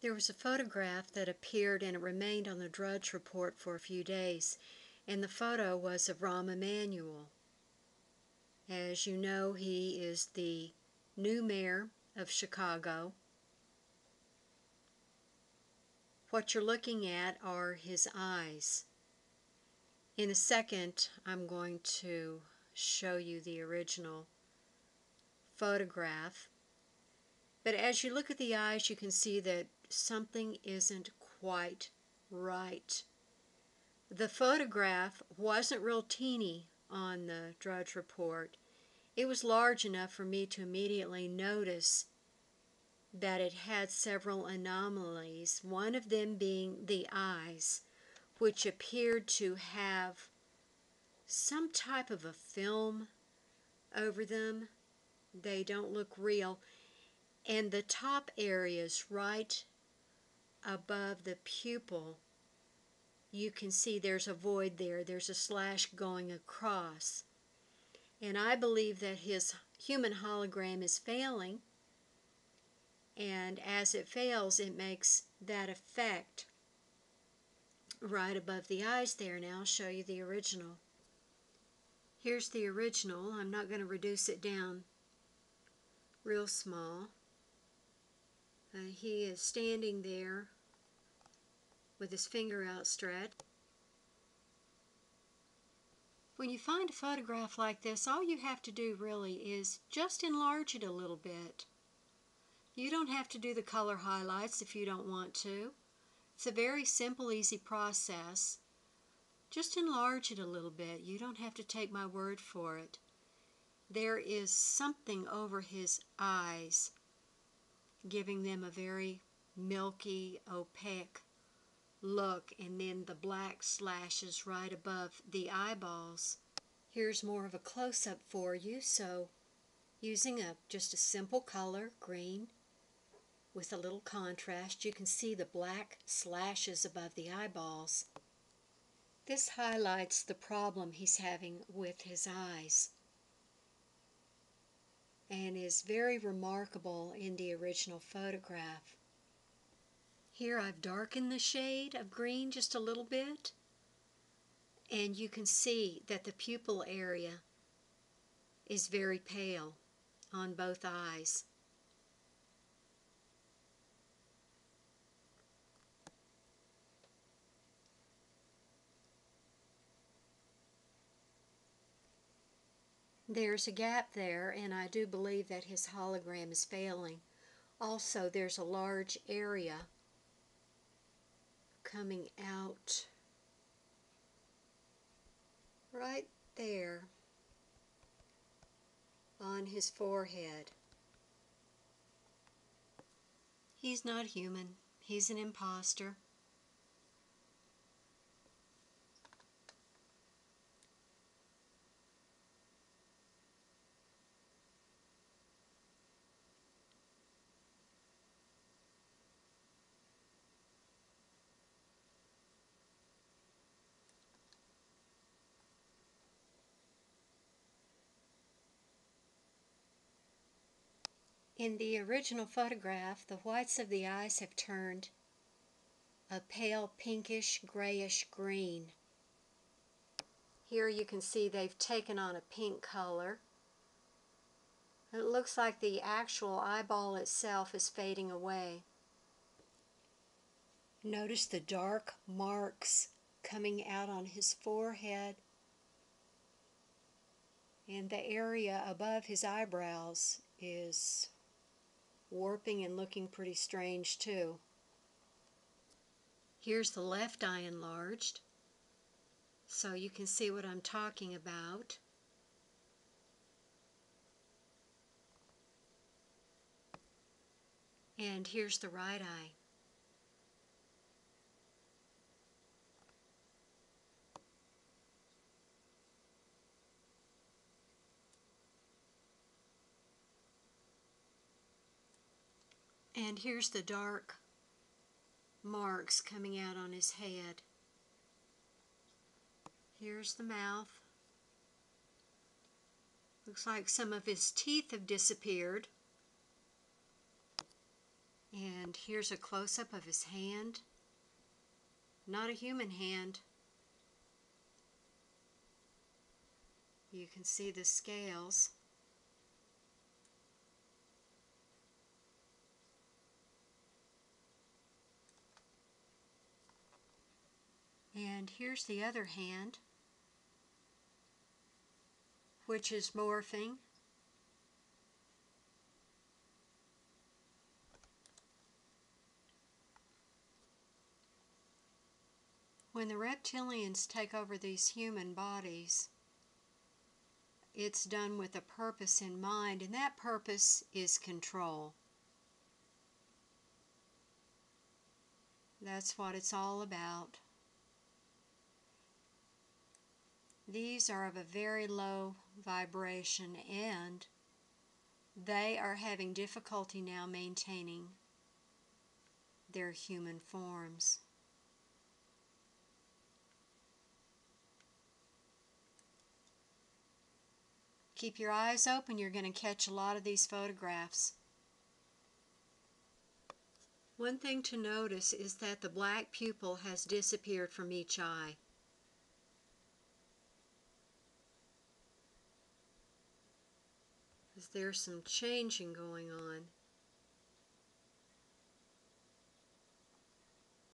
There was a photograph that appeared and it remained on the Drudge Report for a few days, and the photo was of Rahm Emanuel. As you know, he is the new mayor of Chicago. What you're looking at are his eyes. In a second, I'm going to show you the original photograph. But as you look at the eyes, you can see that something isn't quite right. The photograph wasn't real teeny on the Drudge Report. It was large enough for me to immediately notice that it had several anomalies, one of them being the eyes, which appeared to have some type of a film over them. They don't look real. And the top areas right above the pupil, you can see there's a void there. There's a slash going across. And I believe that his human hologram is failing, and as it fails, it makes that effect right above the eyes there. Now I'll show you the original. Here's the original. I'm not going to reduce it down real small. He is standing there with his finger outstretched. When you find a photograph like this, all you have to do really is just enlarge it a little bit. You don't have to do the color highlights if you don't want to. It's a very simple, easy process. Just enlarge it a little bit. You don't have to take my word for it. There is something over his eyes, giving them a very milky, opaque look, and then the black slashes right above the eyeballs. Here's more of a close-up for you. So using just a simple color, green, with a little contrast, you can see the black slashes above the eyeballs. This highlights the problem he's having with his eyes, and is very remarkable in the original photograph. Here I've darkened the shade of green just a little bit, and you can see that the pupil area is very pale on both eyes. There's a gap there, and I do believe that his hologram is failing. Also, there's a large area coming out right there on his forehead. He's not human. He's an imposter. In the original photograph, the whites of the eyes have turned a pale pinkish grayish green. Here you can see they've taken on a pink color. It looks like the actual eyeball itself is fading away. Notice the dark marks coming out on his forehead, and the area above his eyebrows is warping and looking pretty strange too. Here's the left eye enlarged, so you can see what I'm talking about. And here's the right eye. And here's the dark marks coming out on his head. Here's the mouth. Looks like some of his teeth have disappeared. And And here's a close-up of his hand. Not a human hand. You can see the scales. And here's the other hand, which is morphing. When the reptilians take over these human bodies, it's done with a purpose in mind, and that purpose is control. That's what it's all about. These are of a very low vibration, and they are having difficulty now maintaining their human forms. Keep your eyes open. You're going to catch a lot of these photographs. One thing to notice is that the black pupil has disappeared from each eye. There's some changing going on.